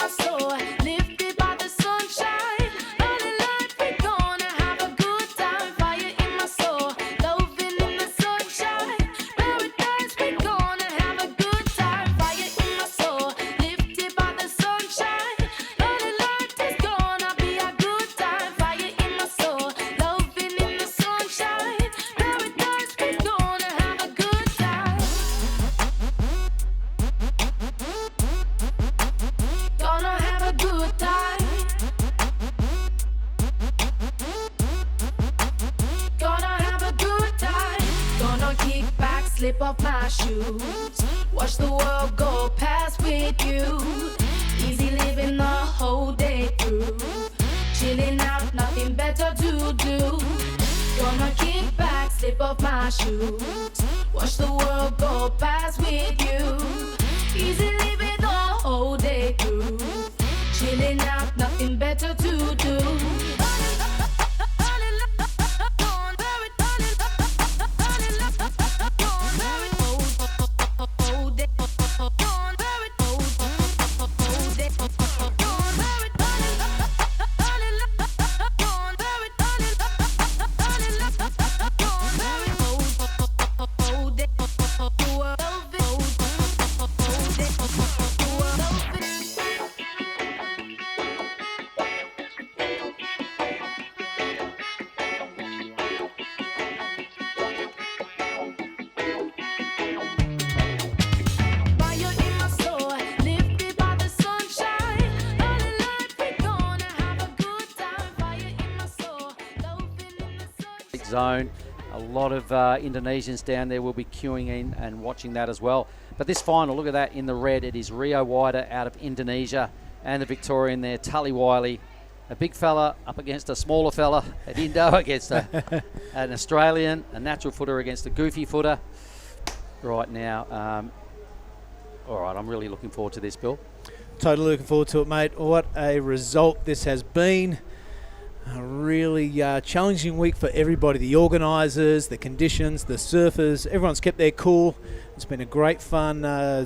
my soul, lifted by the sunshine. Early light, we're gonna have a good time. Fire in my soul, loving in the sunshine. Paradise, we're gonna have a good time. Fire in my soul, lifted by the sunshine. Early light is gonna be a good time. Fire in my soul, loving in the sunshine. Paradise, we're gonna have a good time. Gonna have a good time. Gonna have a good time. Gonna kick back, slip off my shoes. Watch the world go past with you. Easy living the whole day through. Chilling out, nothing better to do. Gonna kick back, slip off my shoes. Watch the world go past with you. Easy living the whole day through. Chilling out, nothing better to do. Fire in my soul, lifted by the sunshine. Early light, we're gonna have a good time. Fire in my soul, loving in the sunshine. Zone. A lot of Indonesians down there will be queuing in and watching that as well. But this final, look at that in the red. It is Rio Waida out of Indonesia and the Victorian there, Wylie. A big fella up against a smaller fella at Indo against an Australian, a natural footer against a goofy footer right now. All right, I'm really looking forward to this, Bill. Totally looking forward to it, mate. What a result this has been. A really challenging week for everybody. The organisers, the conditions, the surfers, everyone's kept their cool. It's been a great fun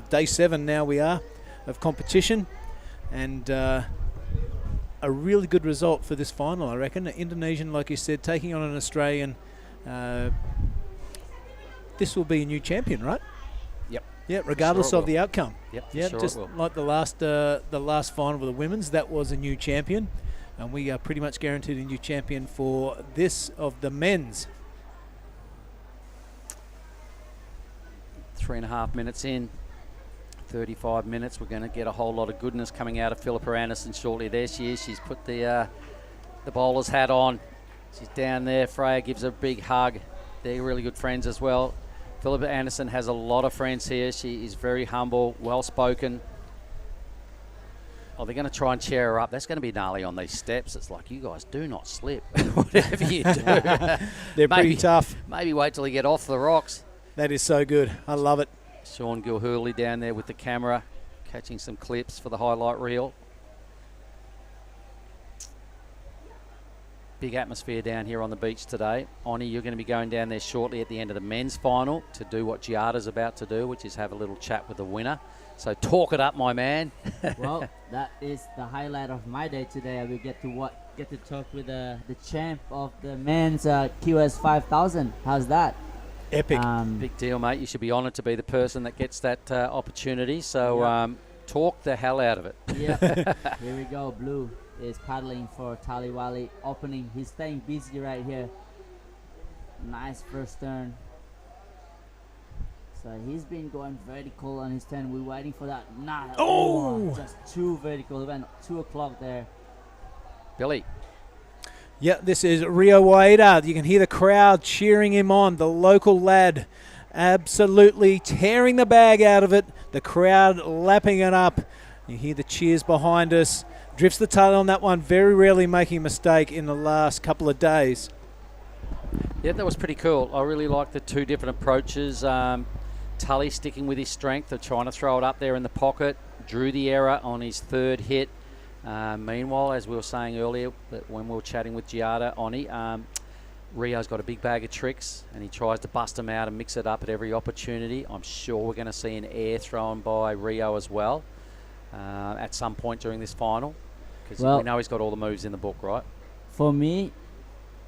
day 7 now we are of competition. And a really good result for this final, I reckon. An Indonesian, like you said, taking on an Australian. This will be a new champion, right? Yep. Yeah, regardless Sure it of the outcome. Yep. Yeah, Sure just it will. like the last final with the women's, that was a new champion. And we are pretty much guaranteed a new champion for this of the men's. 3.5 minutes in, 35 minutes. We're going to get a whole lot of goodness coming out of Philippa Anderson shortly. There she is. She's put the bowler's hat on. She's down there. Freya gives her a big hug. They're really good friends as well. Philippa Anderson has a lot of friends here. She is very humble, well-spoken. Oh, they're going to try and cheer her up. That's going to be gnarly on these steps. It's like, you guys do not slip, whatever you do. They're pretty tough. Maybe wait till you get off the rocks. That is so good. I love it. Sean Gilhurley down there with the camera, catching some clips for the highlight reel. Big atmosphere down here on the beach today. Oni, you're going to be going down there shortly at the end of the men's final to do what Giada's about to do, which is have a little chat with the winner. So talk it up, my man. Well, that is the highlight of my day today. I will get to talk with the champ of the men's QS 5000. How's that? Epic. Big deal, mate. You should be honoured to be the person that gets that opportunity. So talk the hell out of it. Yeah. Here we go. Blue is paddling for Wylie, opening. He's staying busy right here. Nice first turn. So he's been going vertical on his turn. We're waiting for that. Just too vertical. He went 2 o'clock there. Billy. Yeah, this is Rio Waida. You can hear the crowd cheering him on. The local lad absolutely tearing the bag out of it. The crowd lapping it up. You hear the cheers behind us. Drifts the tail on that one. Very rarely making a mistake in the last couple of days. Yeah, that was pretty cool. I really like the two different approaches. Tully sticking with his strength of trying to throw it up there in the pocket. Drew the error on his third hit. Meanwhile, as we were saying earlier, that when we were chatting with Giada, Oni, Rio's got a big bag of tricks and he tries to bust them out and mix it up at every opportunity. I'm sure we're going to see an air thrown by Rio as well. at some point during this final? Because Well- we know he's got all the moves in the book, right? For me,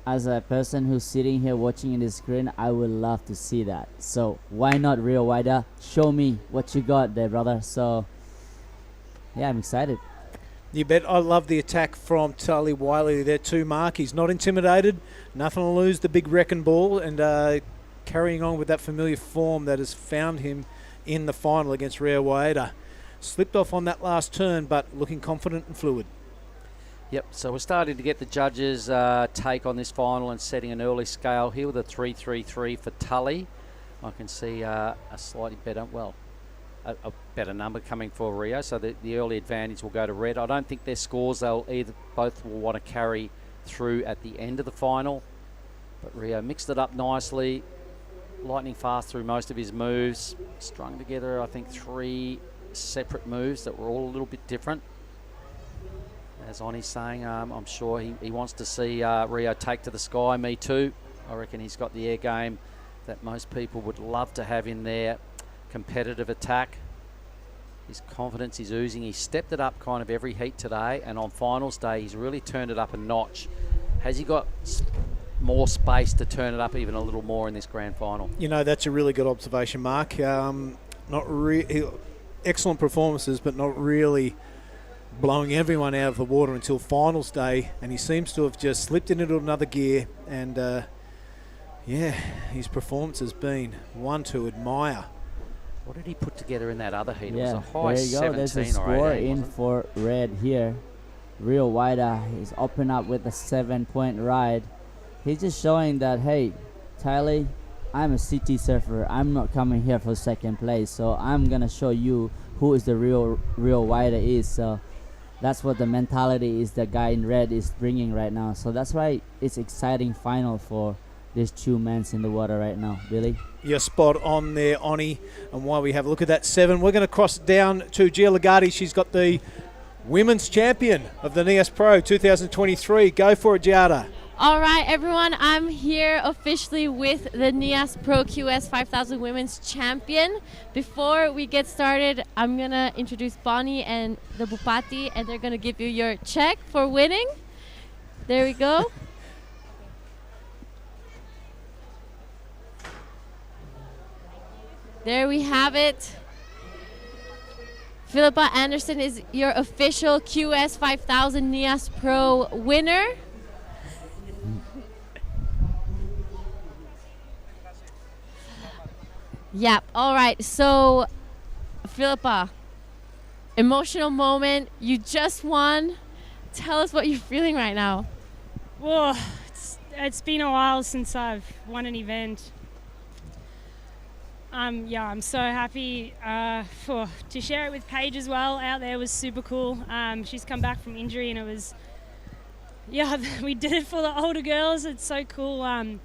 as a person who's sitting here watching in the screen, I would love to see that. So why not Rio Waida? Show me what you got there, brother. So yeah, I'm excited. You bet. I love the attack from Tully Wylie there too, Mark. He's not intimidated, nothing to lose, the big wrecking ball, and carrying on with that familiar form that has found him in the final against Rio Waida. Slipped off on that last turn, but looking confident and fluid. Yep, so we're starting to get the judges' take on this final and setting an early scale here with a 3-3-3 for Tully. I can see a slightly better, a better number coming for Rio, so the early advantage will go to red. I don't think their scores, both will want to carry through at the end of the final. But Rio mixed it up nicely, lightning fast through most of his moves, strung together, I think, 3 separate moves that were all a little bit different. As Oni's saying, I'm sure he wants to see Rio take to the sky. Me too. I reckon he's got the air game that most people would love to have in their competitive attack. His confidence is oozing. He stepped it up kind of every heat today, and on finals day he's really turned it up a notch. Has he got more space to turn it up even a little more in this grand final? You know, that's a really good observation, Mark. Excellent performances, but not really blowing everyone out of the water until finals day, and he seems to have just slipped into another gear, and his performance has been one to admire. What did he put together in that other heat? Yeah, It was a high there you go. There's a 17 or score 18. in for red here. Rio Waida is open up with a 7-point ride. He's just showing that, hey, Tyler, I'm a city surfer. I'm not coming here for second place, so I'm gonna show you who is the real Waida is. So that's what the mentality is the guy in red is bringing right now. So that's why it's exciting final for these two men in the water right now, Billy. You're spot on there, Oni. And while we have a look at that 7, we're going to cross down to Gia Legati. She's got the women's champion of the Nias Pro 2023. Go for it, Giada. All right, everyone, I'm here officially with the Nias Pro QS 5000 Women's Champion. Before we get started, I'm going to introduce Bonnie and the Bupati, and they're going to give you your check for winning. There we go. There we have it. Philippa Anderson is your official QS 5000 Nias Pro winner. Yep. All right. So, Philippa, emotional moment. You just won. Tell us what you're feeling right now. Well, it's been a while since I've won an event. I'm so happy to share it with Paige as well. Out there was super cool. She's come back from injury, and it was, we did it for the older girls. It's so cool. My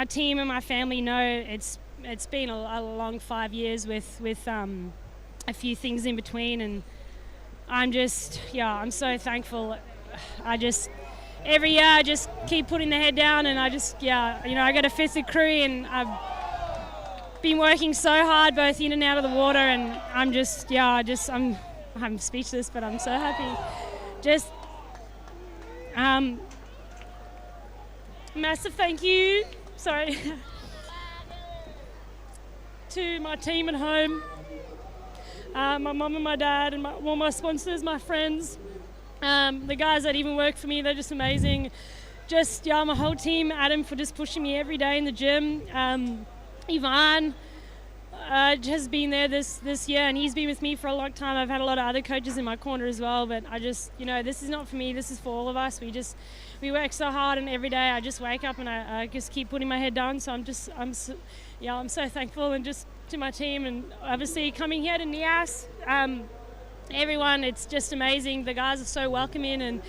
team and my family know it's been a long 5 years with a few things in between, and I'm so thankful. Every year I just keep putting the head down, and I got a fisted crew, and I've been working so hard both in and out of the water, and I'm speechless, but I'm so happy. Massive thank you, to my team at home, my mum and my dad, and all my sponsors, my friends, the guys that even work for me. They're just amazing. My whole team, Adam, for just pushing me every day in the gym. Ivan has been there this year, and he's been with me for a long time. I've had a lot of other coaches in my corner as well, but this is not for me, this is for all of us. We work so hard, and every day I just wake up and I just keep putting my head down. So I'm so thankful, and just to my team, and obviously coming here to Nias, everyone, it's just amazing. The guys are so welcoming, and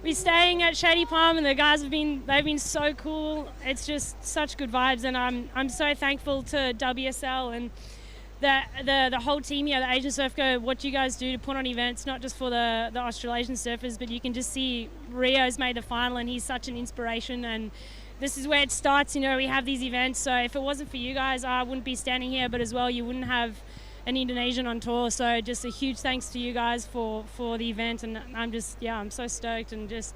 we're staying at Shady Palm, and the guys they've been so cool. It's just such good vibes, and I'm so thankful to WSL and the whole team here, the Asian Surf Co, what you guys do to put on events, not just for the Australasian surfers, but you can just see Rio's made the final, and he's such an inspiration, and this is where it starts. We have these events, so if it wasn't for you guys, I wouldn't be standing here, but as well, you wouldn't have an Indonesian on tour. So just a huge thanks to you guys for the event, and I'm so stoked, and just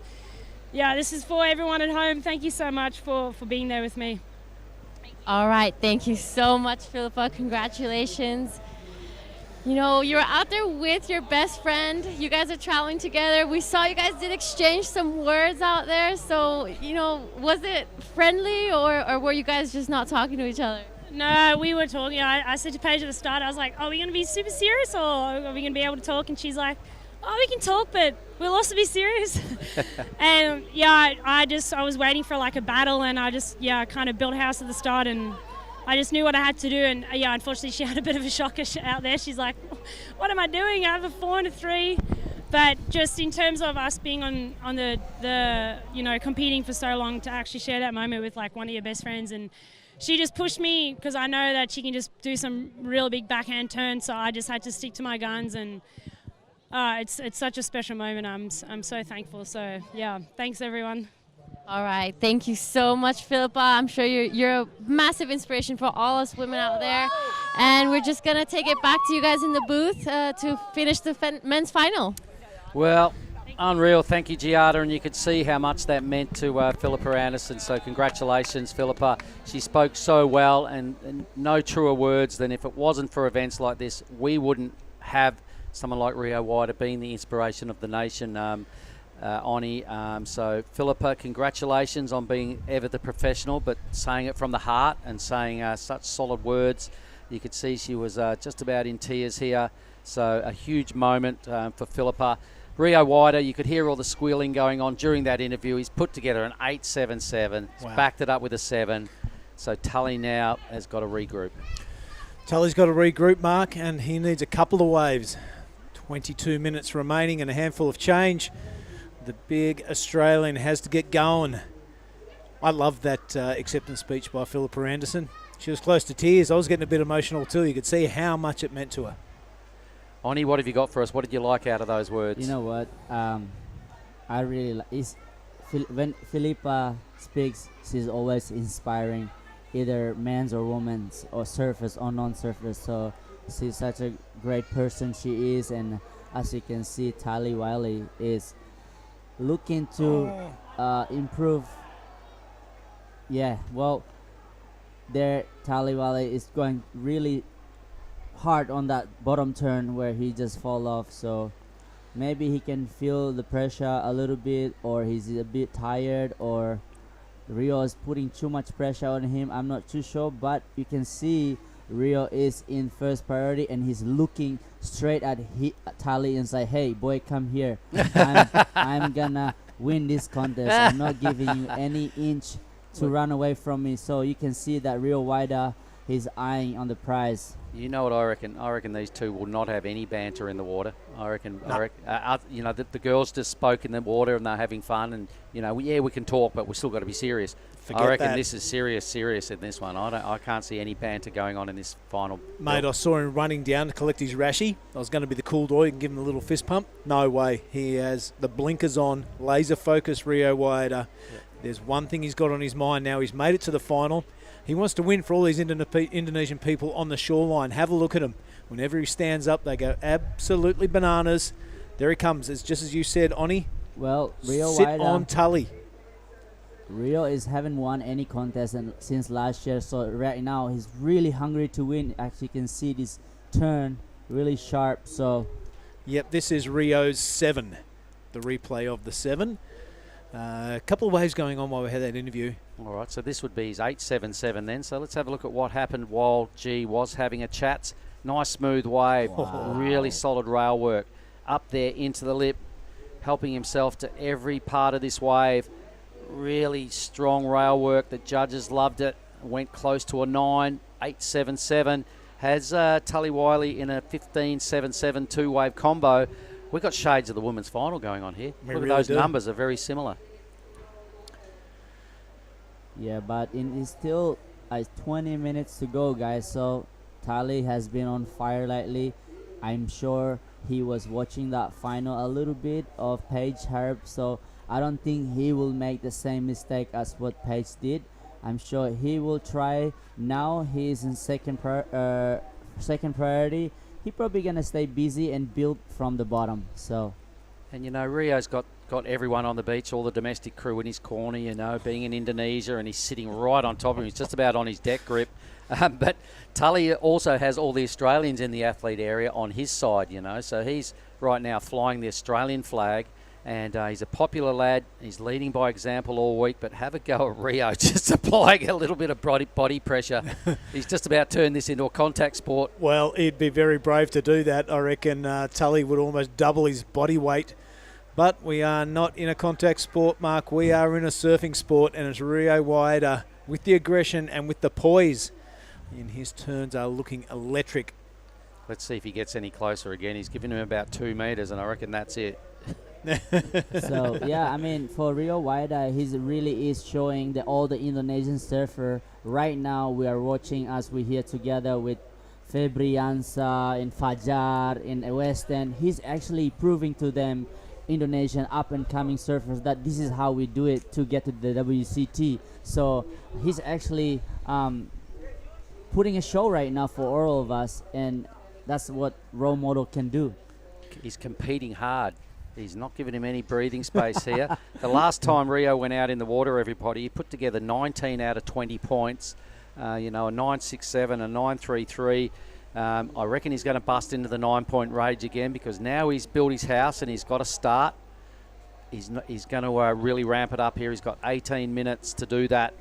this is for everyone at home. Thank you so much for being there with me. All right, thank you so much, Philippa. Congratulations. You know, you're out there with your best friend. You guys are traveling together. We saw you guys did exchange some words out there. So, you know, was it friendly or were you guys just not talking to each other? No, we were talking. I said to Paige at the start, I was like, are we going to be super serious or are we going to be able to talk? And she's like, oh, we can talk, but we'll also be serious. And I was waiting for like a battle, and I just, kind of built a house at the start, and I just knew what I had to do. And unfortunately she had a bit of a shocker out there. She's like, what am I doing? I have a 4 and a 3. But just in terms of us being on the competing for so long, to actually share that moment with like one of your best friends, and she just pushed me because I know that she can just do some real big backhand turns. So I just had to stick to my guns, and it's such a special moment. I'm so thankful. So thanks everyone. All right, thank you so much, Philippa. I'm sure you're a massive inspiration for all us women out there. And we're just gonna take it back to you guys in the booth to finish the men's final. Well, unreal. Thank you, Giada, and you could see how much that meant to Philippa Anderson. So congratulations, Philippa. She spoke so well, and no truer words than if it wasn't for events like this, we wouldn't have someone like Rio Waida being the inspiration of the nation, Oni. So Philippa, congratulations on being ever the professional, but saying it from the heart and saying such solid words. You could see she was just about in tears here. So a huge moment for Philippa. Rio Waida, you could hear all the squealing going on during that interview. He's put together an 8.77. He's backed it up with a 7. So Tully now has got to regroup. Tully's got to regroup, Mark, and he needs a couple of waves. 22 minutes remaining and a handful of change. The big Australian has to get going. I love that acceptance speech by Philippa Anderson. She was close to tears. I was getting a bit emotional too. You could see how much it meant to her. Oni, what have you got for us? What did you like out of those words? You know what? I really like when Philippa speaks, she's always inspiring, either men's or women's, or surfers or non-surfers. So she's such a great person she is, and as you can see, Wylie is looking to improve. There Wylie is going really hard on that bottom turn where he just fall off, so maybe he can feel the pressure a little bit, or he's a bit tired, or Rio is putting too much pressure on him. I'm not too sure, but you can see Rio is in first priority, and he's looking straight at Tali and say, hey boy, come here. I'm gonna win this contest. I'm not giving you any inch to run away from me. So you can see that Rio Waida, he's eyeing on the prize. You know what I reckon? I reckon these two will not have any banter in the water. I reckon, the girls just spoke in the water and they're having fun, and we can talk, but we still got to be serious. I reckon this is serious in this one. I can't see any banter going on in this final. Mate, I saw him running down to collect his rashie. I was going to be the cool boy and give him a little fist pump. No way. He has the blinkers on, laser focus Rio Waida. Yeah. There's one thing he's got on his mind now. He's made it to the final. He wants to win for all these Indonesian people on the shoreline. Have a look at him. Whenever he stands up, they go absolutely bananas. There he comes. It's just as you said, Oni. Well, Rio sit Waida on Tully. Rio haven't won any contest since last year, so right now he's really hungry to win. Actually, you can see this turn really sharp. So, yep, this is Rio's 7, the replay of the 7. A couple of waves going on while we had that interview. All right, so this would be his 8.77 then. So let's have a look at what happened while G was having a chat. Nice smooth wave, really solid rail work up there into the lip, helping himself to every part of this wave. Really strong rail work. The judges loved it. Went close to a 9, 8.77. Has Tully Wylie in a 15.77 two-wave combo. We've got shades of the women's final going on here. Look at those numbers are very similar. Yeah, but it's still 20 minutes to go, guys. So Tully has been on fire lately. I'm sure he was watching that final a little bit of Paige Harp, so I don't think he will make the same mistake as what Paige did. I'm sure he will try. Now he is in second priority. He probably gonna stay busy and build from the bottom. So, And you know, Rio's got everyone on the beach, all the domestic crew in his corner, you know, being in Indonesia, and he's sitting right on top of him. He's just about on his deck grip. But Tully also has all the Australians in the athlete area on his side, you know, so he's right now flying the Australian flag. And he's a popular lad. He's leading by example all week, but have a go at Rio, just applying a little bit of body pressure. He's just about turned this into a contact sport. Well, he'd be very brave to do that. I reckon Tully would almost double his body weight. But we are not in a contact sport, Mark. We are in a surfing sport, and it's Rio Waida with the aggression and with the poise. And his turns are looking electric. Let's see if he gets any closer again. He's given him about 2 metres, and I reckon that's it. so yeah, I mean, for Rio Waida, he really is showing that all the Indonesian surfer right now we are watching as we here together with Febriansa and Fajar in West End. He's actually proving to them Indonesian up and coming surfers that this is how we do it to get to the WCT. So he's actually putting a show right now for all of us, and that's what role model can do. He's competing hard. He's not giving him any breathing space here. The last time Rio went out in the water, everybody, he put together 19 out of 20 points. You know, a 9.67, a 9.33. I reckon he's going to bust into the 9-point rage again, because now he's built his house and he's got to start. He's going to really ramp it up here. He's got 18 minutes to do that.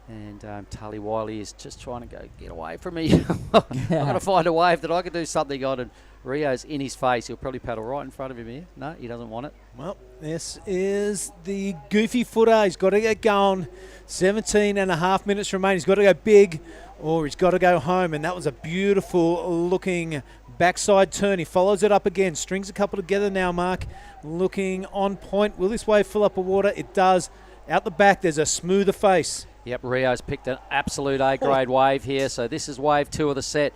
And Tully Wylie is just trying to go, get away from me. I've got to find a wave that I can do something on. And Rio's in his face. He'll probably paddle right in front of him here. No, he doesn't want it. Well, this is the goofy footer. He's got to get going. 17 and a half minutes remain. He's got to go big, or he's got to go home. And that was a beautiful looking backside turn. He follows it up again. Strings a couple together now, Mark. Looking on point. Will this wave fill up with water? It does. Out the back, there's a smoother face. Yep, Rio's picked an absolute A-grade wave here. So this is wave 2 of the set.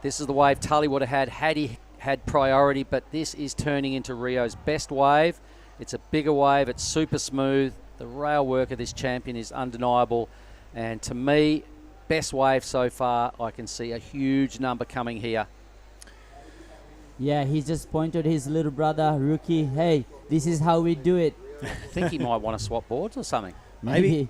This is the wave Tully would have had he had priority, but this is turning into Rio's best wave. It's a bigger wave. It's super smooth. The rail work of this champion is undeniable. And to me, best wave so far. I can see a huge number coming here. Yeah, he just pointed his little brother, Rookie, hey, this is how we do it. I think he might want to swap boards or something. Maybe.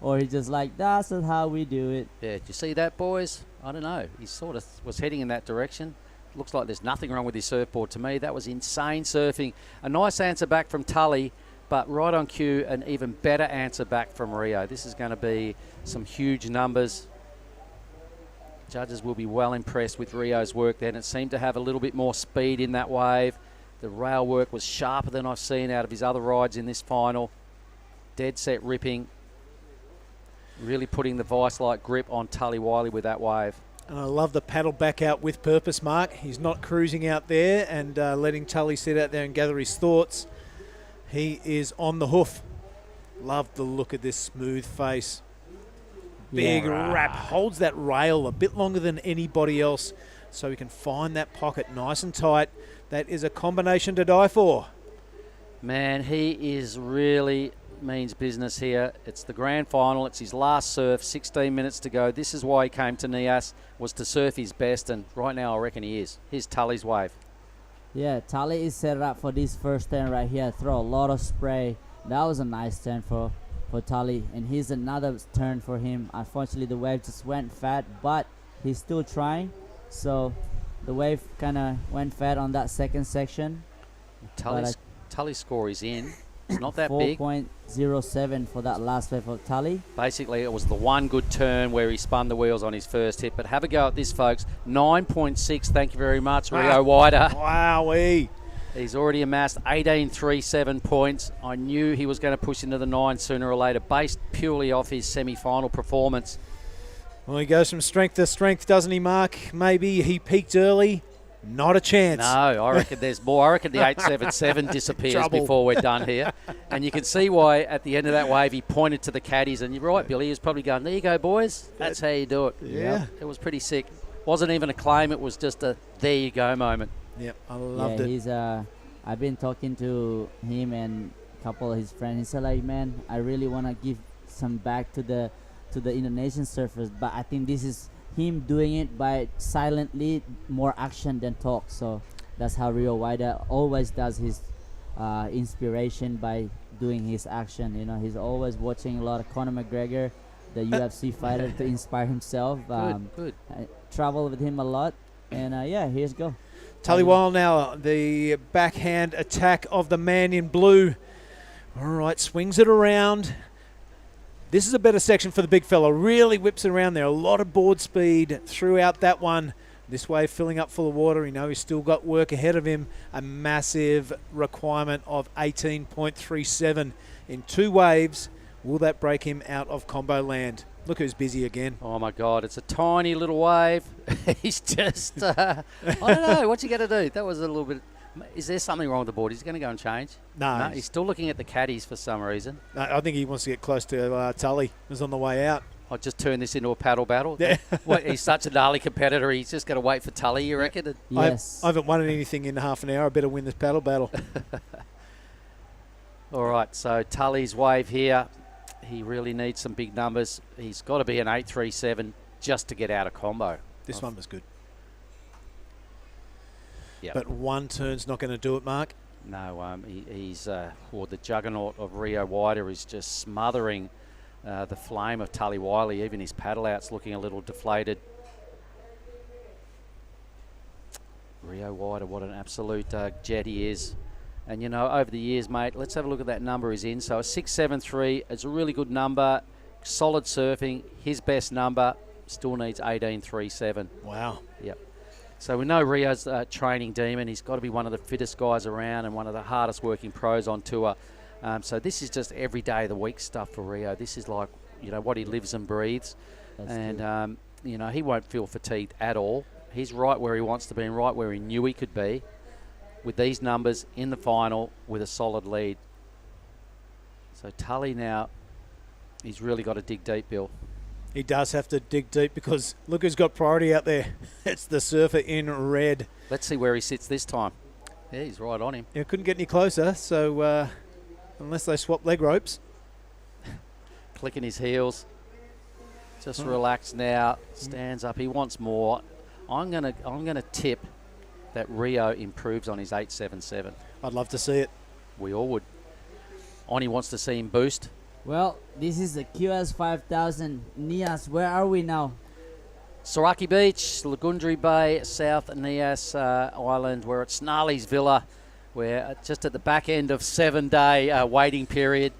Or he's just like, that's how we do it. Yeah, did you see that, boys? I don't know. He sort of was heading in that direction. Looks like there's nothing wrong with his surfboard to me. That was insane surfing. A nice answer back from Tully, but right on cue, an even better answer back from Rio. This is going to be some huge numbers. Judges will be well impressed with Rio's work then. It seemed to have a little bit more speed in that wave. The rail work was sharper than I've seen out of his other rides in this final. Dead set ripping. Really putting the vice-like grip on Tully Wylie with that wave. And I love the paddle back out with purpose, Mark. He's not cruising out there and letting Tully sit out there and gather his thoughts. He is on the hoof. Love the look of this smooth face. Big wrap. Holds that rail a bit longer than anybody else, so he can find that pocket nice and tight. That is a combination to die for. Man, he is really means business here. It's the grand final. It's his last surf. 16 minutes to go. This is why he came to Nias, was to surf his best, and right now I reckon he is. Here's Tully's wave. Yeah, Tully is set up for this first turn right here. Throw a lot of spray. That was a nice turn for Tully, and here's another turn for him. Unfortunately, the wave just went fat, but he's still trying. So the wave kind of went fat on that second section. Tully's score is in. It's not that big. 4.07 for that last wave for Tully. Basically, it was the one good turn where he spun the wheels on his first hit. But have a go at this, folks. 9.6. Thank you very much, Rio Waida. Wowee. He's already amassed 18.37 points. I knew he was going to push into the 9 sooner or later, based purely off his semi-final performance. Well, he goes from strength to strength, doesn't he, Mark? Maybe he peaked early. Not a chance. No, I reckon there's more. I reckon the 8.77 disappears before we're done here. And you can see why at the end of that wave he pointed to the caddies. And you're right, Billy, he was probably going, there you go, boys. That's how you do it. Yeah. It was pretty sick. Wasn't even a claim. It was just a there you go moment. Yep, I loved it. He's I've been talking to him and a couple of his friends. He said, like, man, I really want to give some back to the Indonesian surfers, but I think this is him doing it by silently, more action than talk. So that's how Rio Waida always does his inspiration by doing his action. You know, he's always watching a lot of Conor McGregor, the UFC fighter, to inspire himself. Good. I travel with him a lot, and here's go. Tully Wylie now, the backhand attack of the man in blue. All right, swings it around. This is a better section for the big fella. Really whips it around there. A lot of board speed throughout that one. This wave filling up full of water. You know he's still got work ahead of him. A massive requirement of 18.37 in 2 waves. Will that break him out of combo land? Look who's busy again. Oh my God, it's a tiny little wave. He's just, I don't know, what's he going to do? That was a little bit, is there something wrong with the board? Is he going to go and change? No. He's still looking at the caddies for some reason. I think he wants to get close to Tully. He's on the way out. I'll just turn this into a paddle battle. Yeah. What, he's such a gnarly competitor, he's just going to wait for Tully, you reckon? Yes. I haven't won anything in half an hour. I better win this paddle battle. All right, so Tully's wave here. He really needs some big numbers. He's got to be an 8.37 just to get out of combo. This one was good. Yep. But one turn's not going to do it, Mark. No, he's the juggernaut of Rio Waida is just smothering the flame of Tully Wylie. Even his paddle out's looking a little deflated. Rio Waida, what an absolute jet he is. And, you know, over the years, mate, let's have a look at that number he's in. So a 6.73, it's a really good number. Solid surfing, his best number, still needs 18.37. Wow. Yep. So we know Rio's a training demon. He's got to be one of the fittest guys around and one of the hardest working pros on tour. So this is just every day of the week stuff for Rio. This is like, you know, what he lives and breathes. That's and, you know, he won't feel fatigued at all. He's right where he wants to be and right where he knew he could be, with these numbers in the final with a solid lead. So Tully now, he's really got to dig deep, Bill. He does have to dig deep because look who's got priority out there. It's the surfer in red. Let's see where he sits this time. Yeah, he's right on him. Yeah, couldn't get any closer, so unless they swap leg ropes. Clicking his heels. Just relax now. Stands up. He wants more. I'm gonna tip that Rio improves on his 8.77. I'd love to see it. We all would. Oni wants to see him boost. Well, this is the QS 5000. Nias, where are we now? Soraki Beach, Lagundri Bay, South Nias Island. We're at Snarley's Villa. We're just at the back end of 7-day waiting period.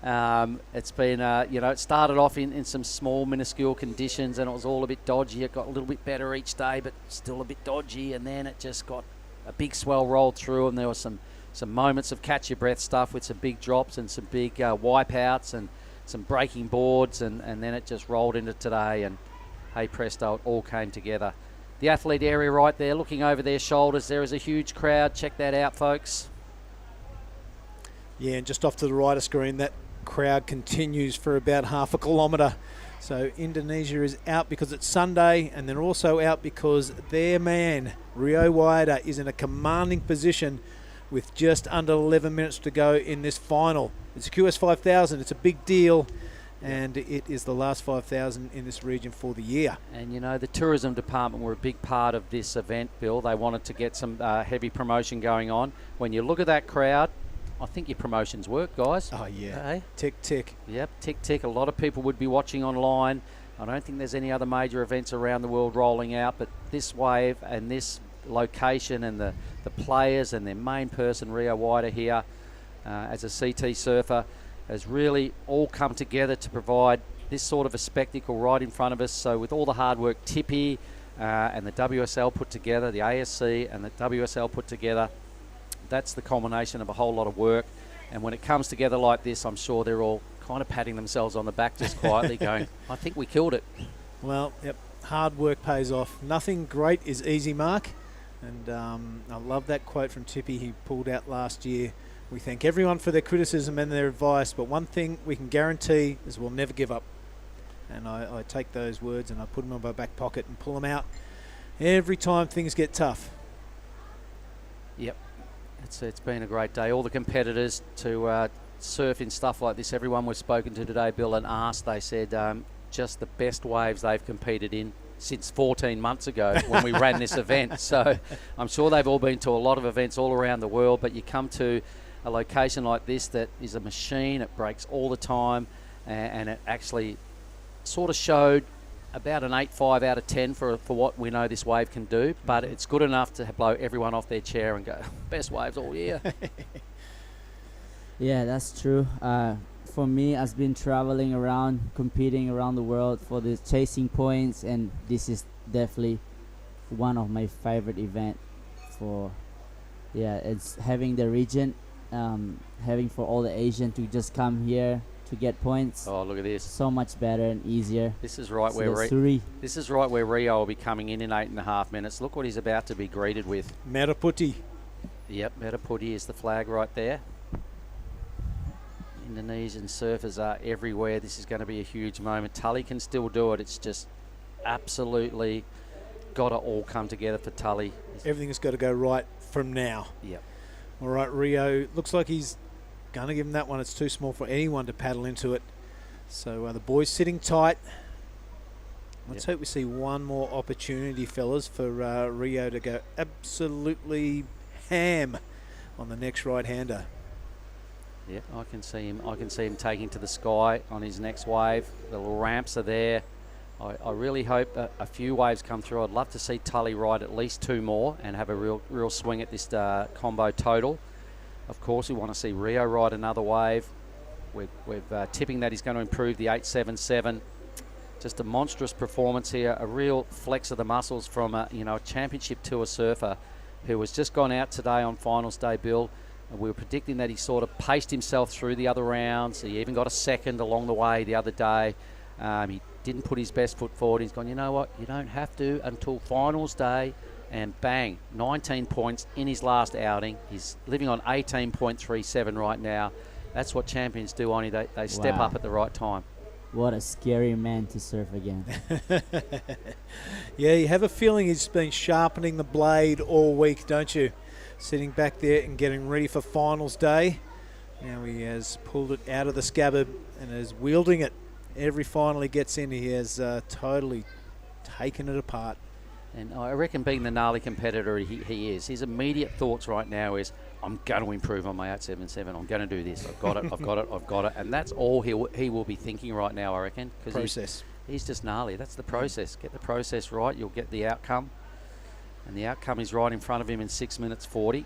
It's been, you know, it started off in some small, minuscule conditions and it was all a bit dodgy. It got a little bit better each day, but still a bit dodgy. And then it just got a big swell rolled through and there was some moments of catch your breath stuff with some big drops and some big wipeouts and some breaking boards. And then it just rolled into today and hey presto, it all came together. The athlete area right there, looking over their shoulders. There is a huge crowd. Check that out, folks. Yeah, and just off to the right of screen, that crowd continues for about half a kilometre. So Indonesia is out because it's Sunday, and they're also out because their man, Rio Waida, is in a commanding position with just under 11 minutes to go in this final. It's a QS 5000. It's a big deal, and it is the last 5,000 in this region for the year. And, you know, the tourism department were a big part of this event, Bill. They wanted to get some heavy promotion going on. When you look at that crowd, I think your promotions work, guys. Oh, yeah. Hey? Tick, tick. Yep, tick, tick. A lot of people would be watching online. I don't think there's any other major events around the world rolling out, but this wave and this location and the players and their main person, Rio Waida here, as a CT surfer, has really all come together to provide this sort of a spectacle right in front of us. So with all the hard work Tippy and the WSL put together, the ASC and the WSL put together, that's the culmination of a whole lot of work. And when it comes together like this, I'm sure they're all kind of patting themselves on the back just quietly going, I think we killed it. Well, yep, hard work pays off. Nothing great is easy, Mark. And I love that quote from Tippy he pulled out last year. We thank everyone for their criticism and their advice, but one thing we can guarantee is we'll never give up. And I take those words and I put them in my back pocket and pull them out every time things get tough. Yep. It's been a great day. All the competitors to surf in stuff like this, everyone we've spoken to today, Bill, and asked, they said just the best waves they've competed in since 14 months ago when we ran this event. So I'm sure they've all been to a lot of events all around the world, but you come to a location like this that is a machine. It breaks all the time, and it actually sort of showed about an 8.5 out of 10 for what we know this wave can do, but it's good enough to blow everyone off their chair and go, best waves all year. Yeah, that's true. For me, I've been traveling around, competing around the world for the chasing points, and this is definitely one of my favorite event. It's having the region, having for all the Asian to just come here to get points. Oh, look at this! So much better and easier. This is right So where there's three. Rio will be coming in 8.5 minutes. Look what he's about to be greeted with. Meraputi. Yep, Meraputi is the flag right there. Indonesian surfers are everywhere. This is going to be a huge moment. Tully can still do it. It's just absolutely got to all come together for Tully. Everything's got to go right from now. Yep. All right, Rio. Looks like he's going to give him that one. It's too small for anyone to paddle into it. So the boys sitting tight. Let's hope we see one more opportunity, fellas, for Rio to go absolutely ham on the next right-hander. Yeah, I can see him taking to the sky on his next wave. The little ramps are there. I really hope a few waves come through. I'd love to see Tully ride at least 2 more and have a real swing at this combo total. Of course, we want to see Rio ride another wave. We're tipping that he's going to improve the 8.77. Just a monstrous performance here. A real flex of the muscles from a championship tour surfer who has just gone out today on finals day, Bill. And we were predicting that he sort of paced himself through the other rounds. He even got a second along the way the other day. He didn't put his best foot forward. He's gone, you know what, you don't have to until finals day. And bang, 19 points in his last outing. He's living on 18.37 right now. That's what champions do, Oni. They step up at the right time. What a scary man to surf again. Yeah, you have a feeling he's been sharpening the blade all week, don't you? Sitting back there and getting ready for finals day. Now he has pulled it out of the scabbard and is wielding it. Every final he gets in, he has totally taken it apart. And I reckon being the gnarly competitor he is, his immediate thoughts right now is, I'm going to improve on my 8.77. I'm going to do this. I've got it. I've got it. I've got it. And that's all he will be thinking right now, I reckon. Process. He's just gnarly. That's the process. Get the process right. You'll get the outcome. And the outcome is right in front of him in 6 minutes 40.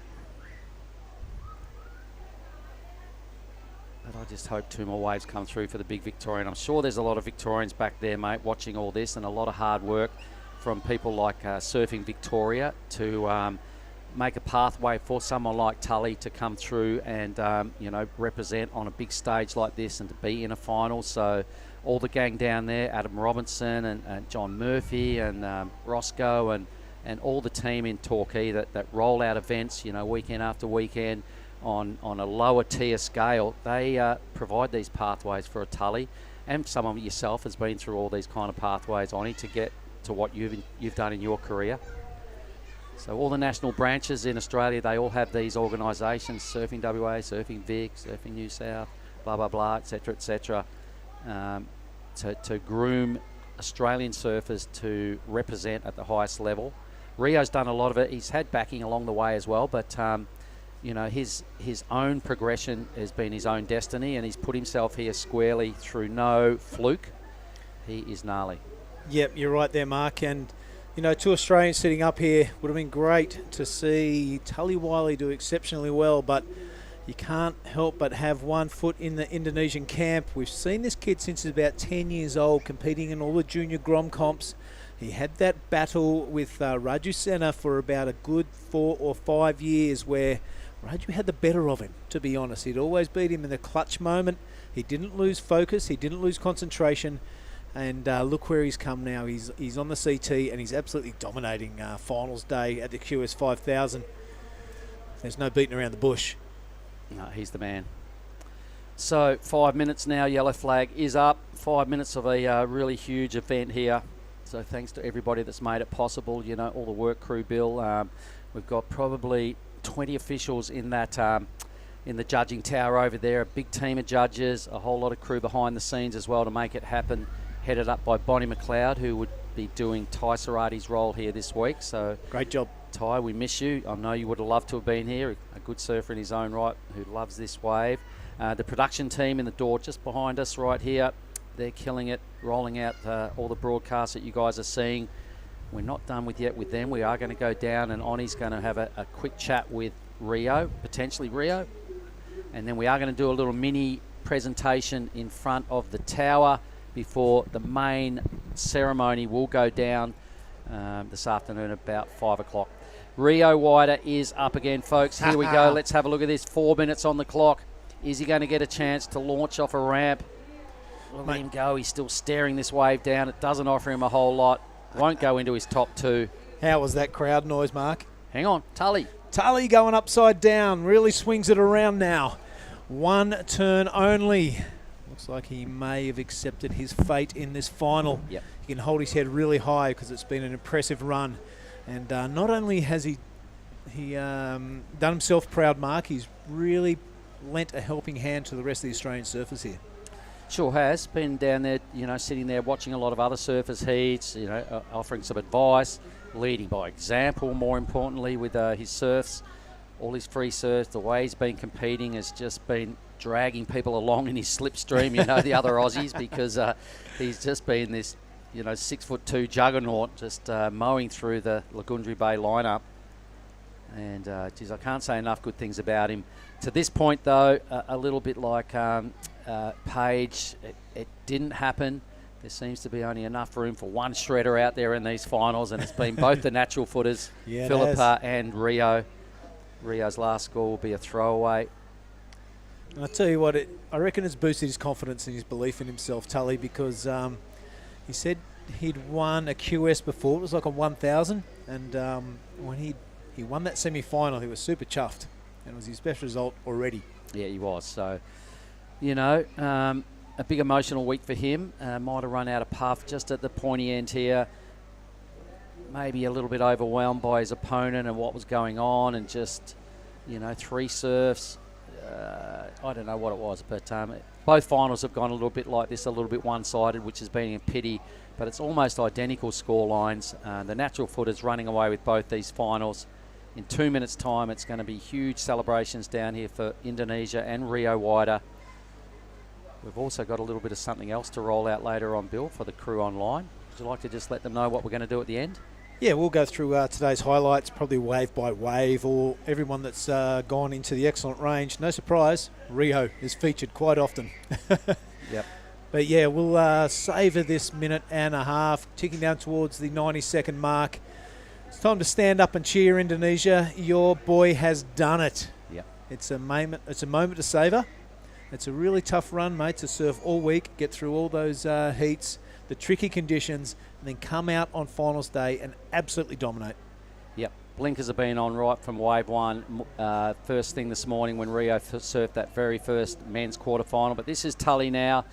But I just hope 2 more waves come through for the big Victorian. I'm sure there's a lot of Victorians back there, mate, watching all this, and a lot of hard work from people like Surfing Victoria to make a pathway for someone like Tully to come through and represent on a big stage like this and to be in a final. So all the gang down there, Adam Robinson and John Murphy and Roscoe and all the team in Torquay that roll out events, weekend after weekend on a lower tier scale, they provide these pathways for a Tully, and someone yourself has been through all these kind of pathways, Oni, to get to what you've done in your career. So all the national branches in Australia, they all have these organisations: Surfing WA, Surfing Vic, Surfing New South, blah blah blah, etc., to groom Australian surfers to represent at the highest level. Rio's done a lot of it. He's had backing along the way as well, but his own progression has been his own destiny, and he's put himself here squarely through no fluke. He is gnarly. Yep, you're right there, Mark. And 2 Australians sitting up here, would have been great to see Tully Wylie do exceptionally well, but you can't help but have one foot in the Indonesian camp. We've seen this kid since he's about 10 years old, competing in all the junior Grom comps. He had that battle with Raju Sena for about a good 4 or 5 years where Raju had the better of him, to be honest. He'd always beat him in the clutch moment. He didn't lose focus. He didn't lose concentration. And look where he's come now. He's on the CT and he's absolutely dominating finals day at the QS 5000. There's no beating around the bush. No, he's the man. So 5 minutes now. Yellow flag is up. 5 minutes of a really huge event here. So thanks to everybody that's made it possible. All the work crew, Bill. We've got probably 20 officials in that in the judging tower over there. A big team of judges. A whole lot of crew behind the scenes as well to make it happen. Headed up by Bonnie McLeod, who would be doing Ty Sarati's role here this week. So Great job. Ty, we miss you. I know you would have loved to have been here. A good surfer in his own right who loves this wave. The production team in the door just behind us right here. They're killing it, rolling out all the broadcasts that you guys are seeing. We're not done yet with them. We are going to go down, and Oni's going to have a quick chat with Rio, potentially Rio. And then we are going to do a little mini presentation in front of the tower before the main ceremony will go down this afternoon about 5 o'clock. Rio Waida is up again, folks. Here we go. Let's have a look at this. 4 minutes on the clock. Is he going to get a chance to launch off a ramp? Look at him go. He's still staring this wave down. It doesn't offer him a whole lot. Won't go into his top two. How was that crowd noise, Mark? Hang on. Tully. Tully going upside down. Really swings it around now. One turn only. Looks like he may have accepted his fate in this final. Yep. He can hold his head really high because it's been an impressive run. And not only has he done himself proud, Mark, he's really lent a helping hand to the rest of the Australian surfers here. Sure has. Been down there, sitting there watching a lot of other surfers' heats, offering some advice, leading by example, more importantly, with his surfs. All his free surfs, the way he's been competing has just been dragging people along in his slipstream, the other Aussies, because he's just been this, 6'2" juggernaut, just mowing through the Lagundri Bay lineup. And, I can't say enough good things about him. To this point, though, a little bit like Page, it didn't happen. There seems to be only enough room for one shredder out there in these finals, and it's been both the natural footers, Philippa and Rio. Rio's last score will be a throwaway. And I'll tell you what, I reckon it's boosted his confidence and his belief in himself, Tully, because he said he'd won a QS before. It was like a 1,000, and when he won that semi-final, he was super chuffed, and it was his best result already. Yeah, he was. So, a big emotional week for him. Might have run out of puff just at the pointy end here. Maybe a little bit overwhelmed by his opponent and what was going on, and just, 3 surfs. I don't know what it was, but both finals have gone a little bit like this, a little bit one-sided, which has been a pity, but it's almost identical score lines. The natural footers running away with both these finals. In 2 minutes' time, it's going to be huge celebrations down here for Indonesia and Rio Waida. We've also got a little bit of something else to roll out later on, Bill, for the crew online. Would you like to just let them know what we're going to do at the end? Yeah, we'll go through today's highlights, probably wave by wave, or everyone that's gone into the excellent range. No surprise, Rio is featured quite often. Yep. But yeah, we'll savour this minute and a half, ticking down towards the 90-second mark. It's time to stand up and cheer, Indonesia. Your boy has done it. Yep. It's a moment to savour. It's a really tough run, mate, to surf all week, get through all those heats, the tricky conditions, and then come out on finals day and absolutely dominate. Yep. Blinkers have been on right from wave one. First thing this morning when Rio surfed that very first men's quarterfinal. But this is Tully now.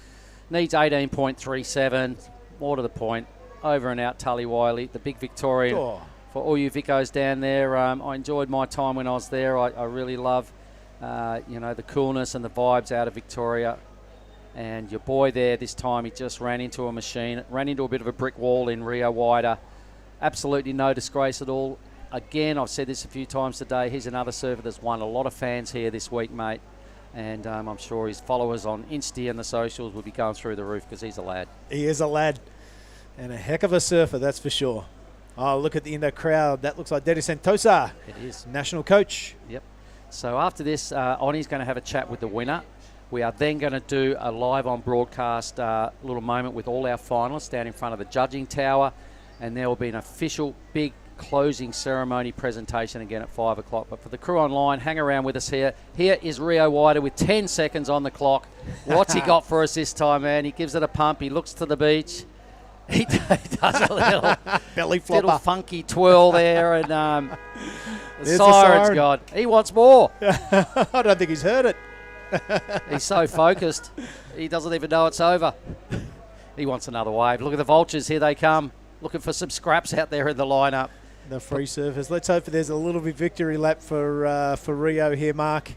Needs 18.37. More to the point. Over and out Tully Wylie, the big Victorian. Oh. For all you Vicos down there, I enjoyed my time when I was there. I really love, the coolness and the vibes out of Victoria. And your boy there this time, he just ran into a machine, ran into a bit of a brick wall in Rio Waida. Absolutely no disgrace at all. Again, I've said this a few times today, he's another surfer that's won a lot of fans here this week, mate. And I'm sure his followers on Insta and the socials will be going through the roof because he's a lad. He is a lad. And a heck of a surfer, that's for sure. Oh, look at the Indo crowd. That looks like Dedi Sentosa. It is. National coach. Yep. So after this, Oni's going to have a chat with the winner. We are then going to do a live on broadcast little moment with all our finalists down in front of the judging tower. And there will be an official big closing ceremony presentation again at 5 o'clock. But for the crew online, hang around with us here. Here is Rio Waida with 10 seconds on the clock. What's he got for us this time, man? He gives it a pump. He looks to the beach. He does a little belly flopper, little funky twirl there, and the siren's siren's gone. He wants more. I don't think he's heard it. He's so focused, he doesn't even know it's over. He wants another wave. Look at the vultures, here they come, looking for some scraps out there in the lineup. The free surfers. Let's hope there's a little bit victory lap for Rio here, Mark.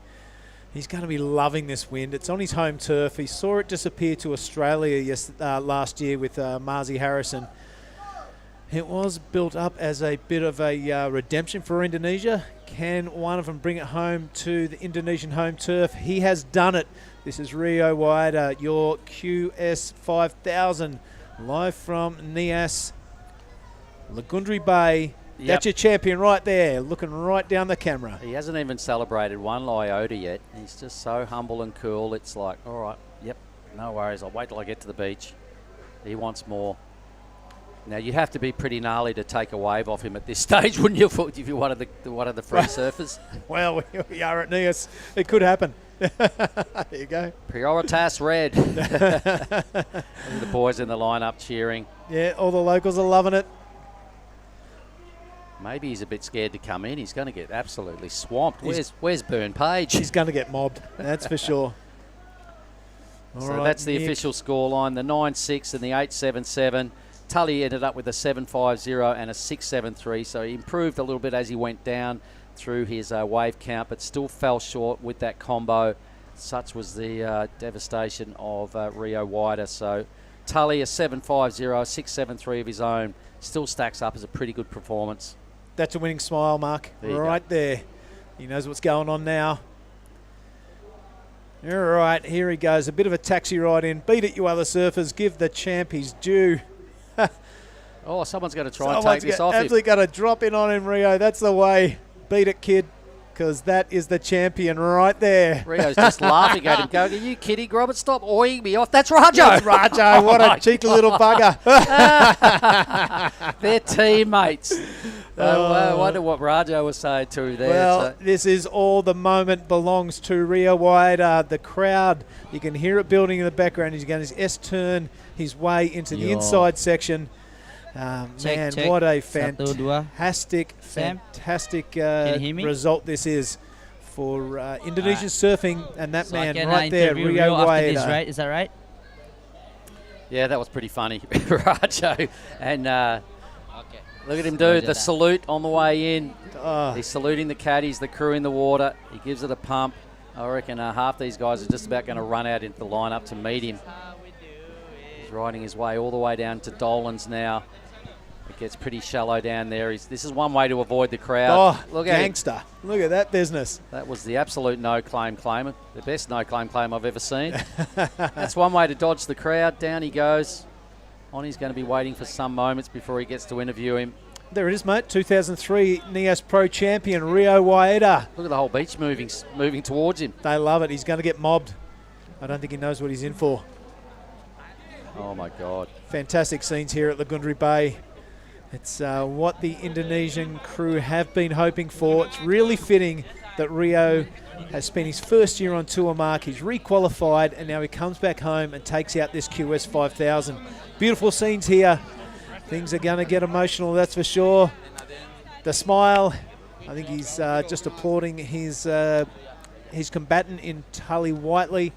He's going to be loving this wind. It's on his home turf. He saw it disappear to Australia last year with Marzi Harrison. It was built up as a bit of a redemption for Indonesia. Can one of them bring it home to the Indonesian home turf? He has done it. This is Rio Waida, your QS 5000, live from Nias, Lagundri Bay. Yep. That's your champion right there, looking right down the camera. He hasn't even celebrated one iota yet. He's just so humble and cool. It's like, all right, yep, no worries. I'll wait till I get to the beach. He wants more. Now, you'd have to be pretty gnarly to take a wave off him at this stage, wouldn't you, if you're one of the free surfers? Well, we are at Nias. It could happen. There you go. Prioritas red. The boys in the lineup cheering. Yeah, all the locals are loving it. Maybe he's a bit scared to come in. He's going to get absolutely swamped. He's- Where's Burn Page? He's going to get mobbed, that's for sure. All So right, that's the Nick. official scoreline, the 9-6 and the 8-7-7. Tully ended up with a 7-5-0 and a 6-7-3, so he improved a little bit as he went down through his wave count, but still fell short with that combo. Such was the devastation of Rio Waida. So Tully, a 7-5-0, 6-7-3 of his own, still stacks up as a pretty good performance. That's a winning smile, Mark. There you Right there. He knows what's going on now. All right, here he goes. A bit of a taxi ride in. Beat it, you other surfers. Give the champ his due. Oh, someone's going to try and take this off him. Absolutely going to drop in on him, Rio. That's the way. Beat it, kid, because that is the champion right there. Rio's just laughing at him, going, are you kidding, Robert? Stop oiling me off. That's Rajo. That's Rajo. What a cheeky little bugger. They're teammates. I wonder what Rajo was saying to him there. Well, this is all the moment belongs to Rio Waida. The crowd, you can hear it building in the background. He's going his S-turn his way into the inside section. Man, what a fantastic result this is for Indonesian surfing. And that man right there, Rio Waida. Right? Is that right? Yeah, that was pretty funny, Rajo. And look at him do the salute on the way in. He's saluting the caddies, the crew in the water. He gives it a pump. I reckon half these guys are just about going to run out into the lineup to meet him. He's riding his way all the way down to Dolan's now. It gets pretty shallow down there. This is one way to avoid the crowd. Oh, look at gangster. him. Look at that business. That was the absolute no-claim claimer. The best no-claim claim I've ever seen. That's one way to dodge the crowd. Down he goes. He's going to be waiting for some moments before he gets to interview him. There it is, mate. 2003 Nias Pro champion, Rio Waida. Look at the whole beach moving towards him. They love it. He's going to get mobbed. I don't think he knows what he's in for. Oh, my God. Fantastic scenes here at Lagundri Bay. It's what the Indonesian crew have been hoping for. It's really fitting that Rio has spent his first year on tour, Mark. He's requalified, and now he comes back home and takes out this QS 5000. Beautiful scenes here. Things are going to get emotional, that's for sure. The smile, I think he's just applauding his combatant in Tully Wylie.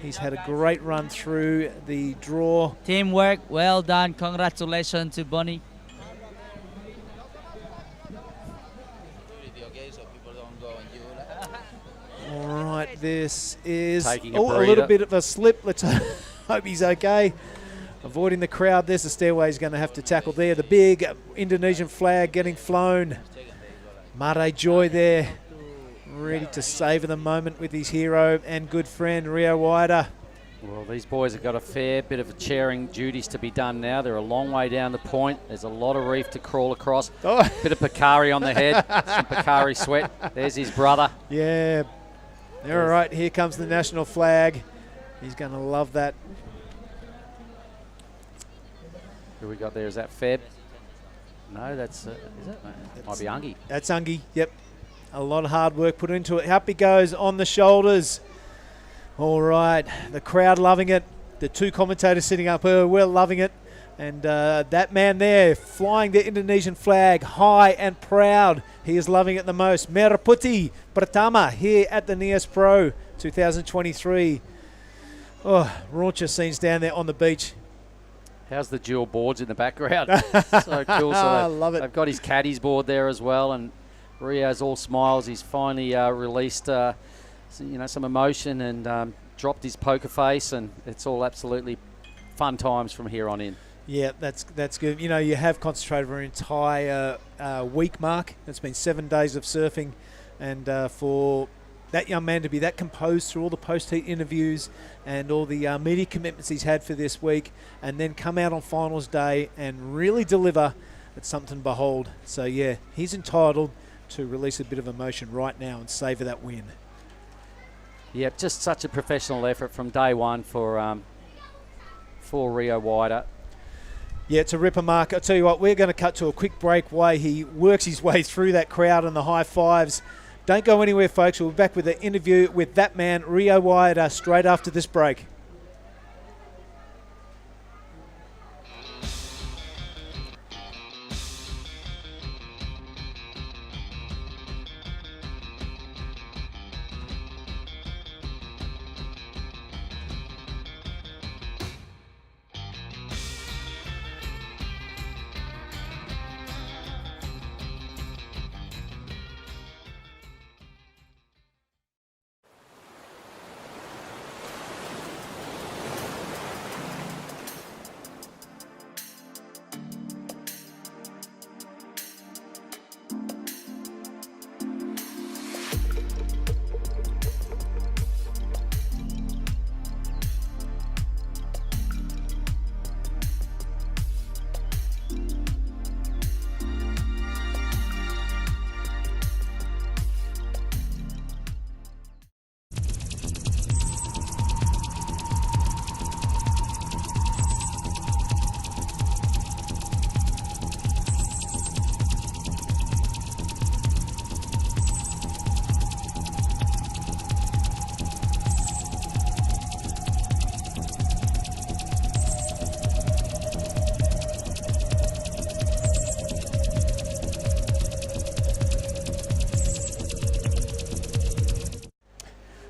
He's had a great run through the draw. Teamwork, well done. Congratulations to Bonnie. All right, this is Taking a breather. little bit of a slip. Let's hope he's okay. Avoiding the crowd. There's the stairway he's going to have to tackle there. The big Indonesian flag getting flown. Mare Joy there, ready to savour the moment with his hero and good friend Rio Waida. Well, these boys have got a fair bit of chairing duties to be done now. They're a long way down the point. There's a lot of reef to crawl across. Oh. Bit of Picari on the head. Some Picari sweat. There's his brother. Yeah. All right, here comes the national flag. He's going to love that. Who we got there? Is that Feb? No, that's... is it? Might be Ungi. That's Ungi, yep. A lot of hard work put into it. Up he goes on the shoulders. All right, the crowd loving it. The two commentators sitting up here, we're loving it. And that man there flying the Indonesian flag high and proud. He is loving it the most. Merah Putih Pertama here at the Nias Pro 2023. Oh, raunchous scenes down there on the beach. How's the dual boards in the background? So cool. So I love it. They've got his caddies board there as well, and Rio's all smiles. He's finally released, some emotion and dropped his poker face, and it's all absolutely fun times from here on in. Yeah, that's good. You know, you have concentrated for an entire week, Mark. It's been 7 days of surfing, and for that young man to be that composed through all the post-heat interviews and all the media commitments he's had for this week, and then come out on finals day and really deliver, it's something to behold. So, yeah, he's entitled to release a bit of emotion right now and savour that win. Yeah, just such a professional effort from day one for Rio Waida. Yeah, it's a ripper, Mark. I'll tell you what, we're going to cut to a quick break while he works his way through that crowd and the high fives. Don't go anywhere, folks. We'll be back with the interview with that man, Rio Waida, straight after this break.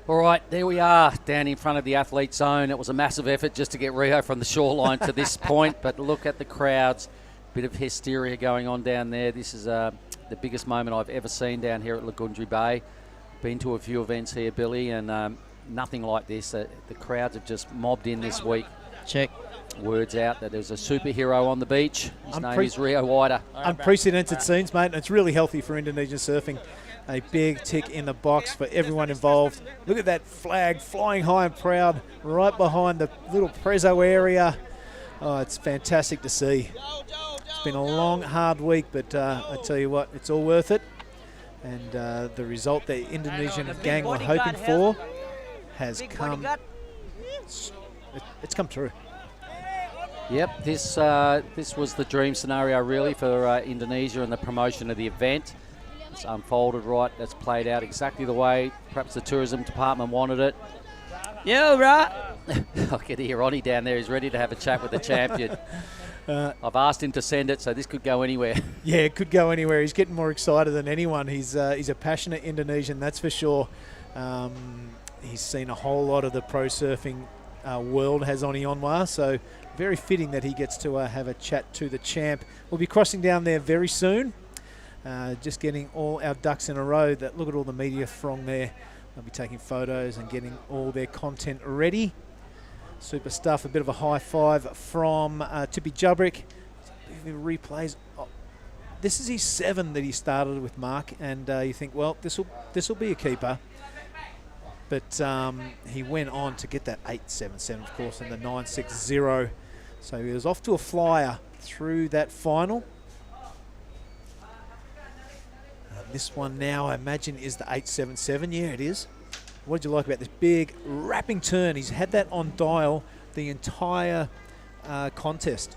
All right, there we are, down in front of the athlete zone. It was a massive effort just to get Rio from the shoreline to this point, but look at the crowds. Bit of hysteria going on down there. This is the biggest moment I've ever seen down here at Lagundri Bay. Been to a few events here, Billy, and nothing like this. The crowds have just mobbed in this week. Check. Words out that there's a superhero on the beach. His name is Rio Waida. Unprecedented scenes, mate, and it's really healthy for Indonesian surfing. A big tick in the box for everyone involved. Look at that flag flying high and proud right behind the little prezzo area. Oh, it's fantastic to see. It's been a long, hard week, but I tell you what, it's all worth it. And the result the Indonesian gang were hoping for has come. It's come true. Yep, this was the dream scenario really for Indonesia and the promotion of the event. It's unfolded right. That's played out exactly the way perhaps the tourism department wanted it. Yo, bro. I can hear Ronnie down there. He's ready to have a chat with the champion. I've asked him to send it, so this could go anywhere. Yeah, it could go anywhere. He's getting more excited than anyone. He's a passionate Indonesian, that's for sure. He's seen a whole lot of the pro surfing world has on Onwa, so very fitting that he gets to have a chat to the champ. We'll be crossing down there very soon. Just getting all our ducks in a row. Look at all the media throng there. They'll be taking photos and getting all their content ready. Super stuff. A bit of a high five from Tippy Jubrick. Replays. Oh, this is his 7 that he started with, Mark, and you think, well, this will be a keeper. But he went on to get that 8.77, of course, and the 9.60. So he was off to a flyer through that final. This one now, I imagine, is the 8.77. Yeah, it is. What did you like about this big wrapping turn? He's had that on dial the entire contest.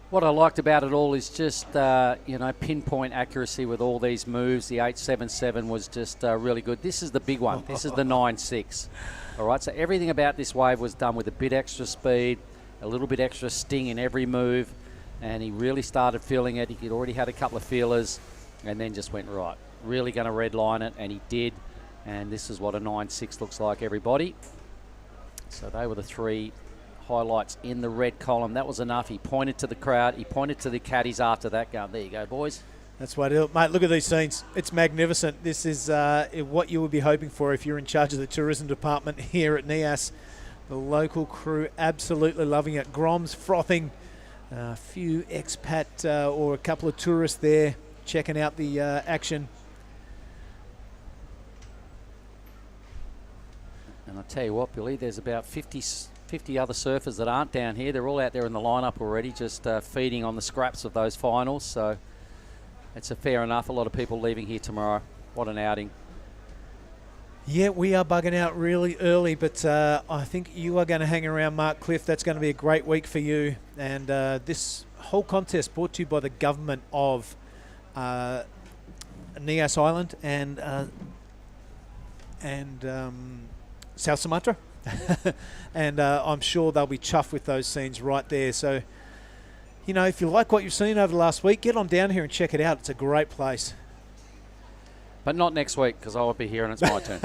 What I liked about it all is just, pinpoint accuracy with all these moves. The 8.77 was just really good. This is the big one. This is the 9.6. All right, so everything about this wave was done with a bit extra speed, a little bit extra sting in every move, and he really started feeling it. He'd already had a couple of feelers, and then just went, right, really going to redline it, and he did. And this is what a 9.6 looks like, everybody. So they were the 3 highlights in the red column. That was enough. He pointed to the crowd. He pointed to the caddies after that, going, there you go, boys. That's what it is. Mate, look at these scenes. It's magnificent. This is what you would be hoping for if you're in charge of the tourism department here at Nias. The local crew absolutely loving it. Grom's frothing. A few expat or a couple of tourists there checking out the action. And I'll tell you what, Billy, there's about 50 other surfers that aren't down here. They're all out there in the lineup already, just feeding on the scraps of those finals. So it's a fair enough. A lot of people leaving here tomorrow. What an outing. Yeah, we are bugging out really early, but I think you are going to hang around, Mark Cliff. That's going to be a great week for you. And this whole contest brought to you by the government of Nias Island and South Sumatra. And I'm sure they'll be chuffed with those scenes right there. So, you know, if you like what you've seen over the last week, get on down here and check it out. It's a great place. But not next week, because I will be here and it's my turn.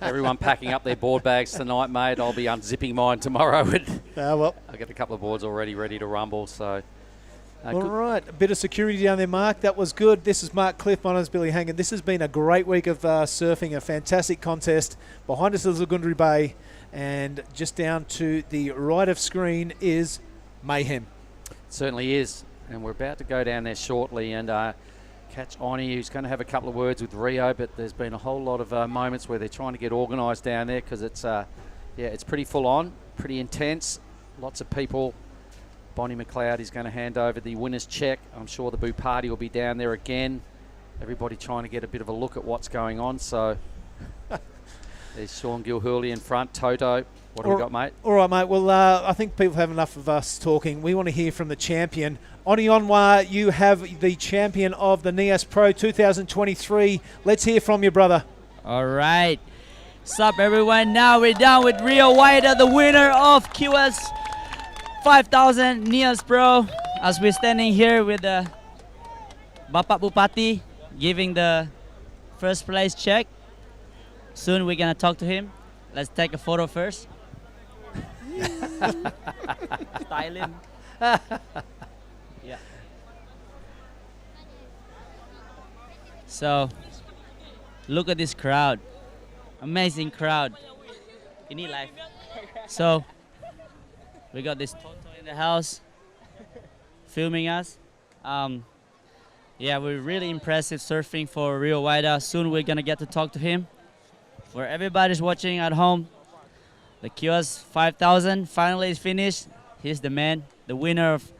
Everyone packing up their board bags tonight, mate. I'll be unzipping mine tomorrow. Well, I'll get a couple of boards already ready to rumble. So, all right. A bit of security down there, Mark. That was good. This is Mark Cliff. My name's Billy Hangan. This has been a great week of surfing, a fantastic contest. Behind us is Lagundri Bay, and just down to the right of screen is mayhem. It certainly is. And we're about to go down there shortly and catch Oni, who's going to have a couple of words with Rio, but there's been a whole lot of moments where they're trying to get organised down there because it's, it's pretty full on, pretty intense. Lots of people. Bonnie McLeod is going to hand over the winner's check. I'm sure the Boo Party will be down there again. Everybody trying to get a bit of a look at what's going on. So there's Sean Gilhurley in front, Toto. What do we got, mate? All right, mate. Well, I think people have enough of us talking. We want to hear from the champion. Oni Onwa, you have the champion of the Nias Pro 2023. Let's hear from you, brother. All right. What's up, everyone? Now we're down with Rio Waida, the winner of QS 5000 Nias Pro. As we're standing here with the Bapak Bupati giving the first place check. Soon we're going to talk to him. Let's take a photo first. Styling. Yeah. So, look at this crowd. Amazing crowd. Ini live. So, we got this Toto in the house filming us. Yeah, we're really impressive surfing for Rio Waida. Soon we're gonna get to talk to him. For everybody's watching at home, the QS 5000 finally is finished. He's the man, the winner of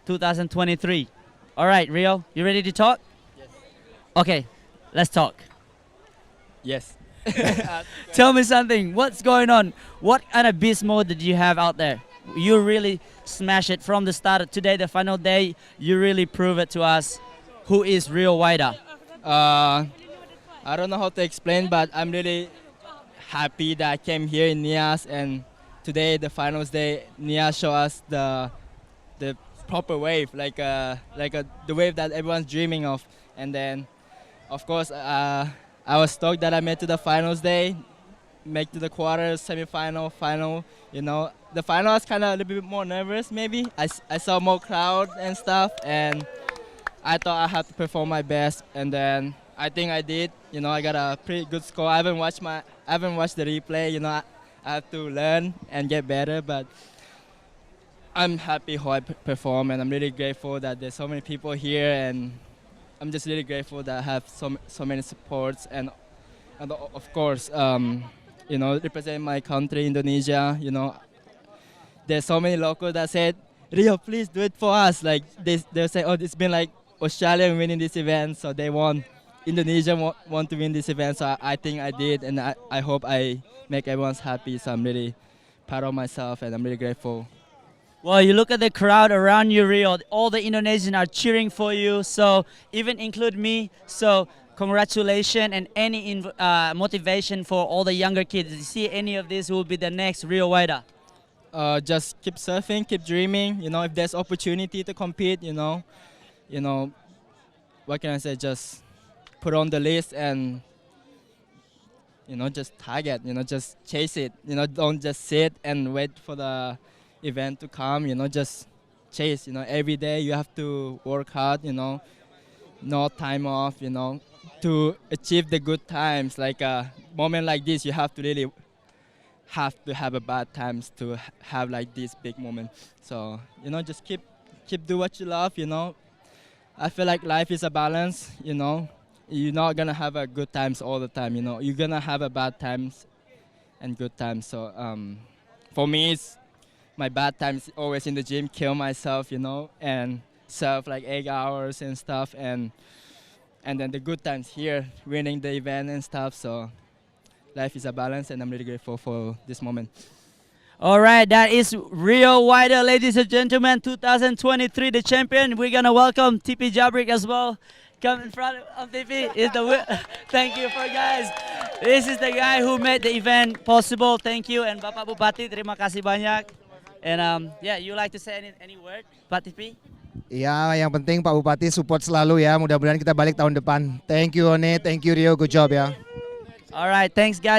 2023. All right, Rio, you ready to talk? Yes. Okay, let's talk. Yes. Tell me something. What's going on? What kind of beast mode did you have out there? You really smash it from the start of today, the final day. You really prove it to us. Who is Rio Waida? I don't know how to explain, but I'm really happy that I came here in Nias, and today, the finals day, Nias show us the proper wave, the wave that everyone's dreaming of. And then, of course, I was stoked that I made to the finals day, make to the quarters, semifinal, final. You know, the final I was kind of a little bit more nervous. Maybe I saw more crowd and stuff, and I thought I had to perform my best, and then I think I did. You know, I got a pretty good score. I haven't watched the replay. You know, I have to learn and get better, but I'm happy how I perform, and I'm really grateful that there's so many people here, and I'm just really grateful that I have so many supports, and of course, you know, represent my country, Indonesia. You know, there's so many locals that said, Rio, please do it for us. Like they'll say, oh, it's been like Australia winning this event, so they want Indonesia want to win this event. So I think I did, and I hope I make everyone's happy. So I'm really proud of myself, and I'm really grateful. Well, you look at the crowd around you, Rio. All the Indonesians are cheering for you. So even include me. So congratulations and any motivation for all the younger kids. You see any of this who will be the next Rio Waida? Just keep surfing, keep dreaming. You know, if there's opportunity to compete, you know, what can I say? Just put on the list and, you know, just target. You know, just chase it. You know, don't just sit and wait for the event to come. You know, just chase. You know, every day you have to work hard. You know, no time off. You know, to achieve the good times. Like a moment like this, you have to really have to have a bad times to have like this big moment. So just keep do what you love. I feel like life is a balance. You're not gonna have a good times all the time. You're gonna have a bad times and good times. So for me, it's my bad times always in the gym, kill myself, and serve like 8 hours and stuff, and then the good times here, winning the event and stuff. So life is a balance, and I'm really grateful for this moment. All right, that is Rio Waida, ladies and gentlemen, 2023, the champion. We're gonna welcome TP Jabrik as well. Come in front of TP. Thank you for guys. This is the guy who made the event possible. Thank you, and Bapak Bupati, terima kasih banyak. And yeah, you like to say any word, Pak TP? Ya, yang penting Pak Bupati support selalu ya. Mudah-mudahan kita balik tahun depan. Thank you One, thank you Rio, good job ya. All right, thanks guys.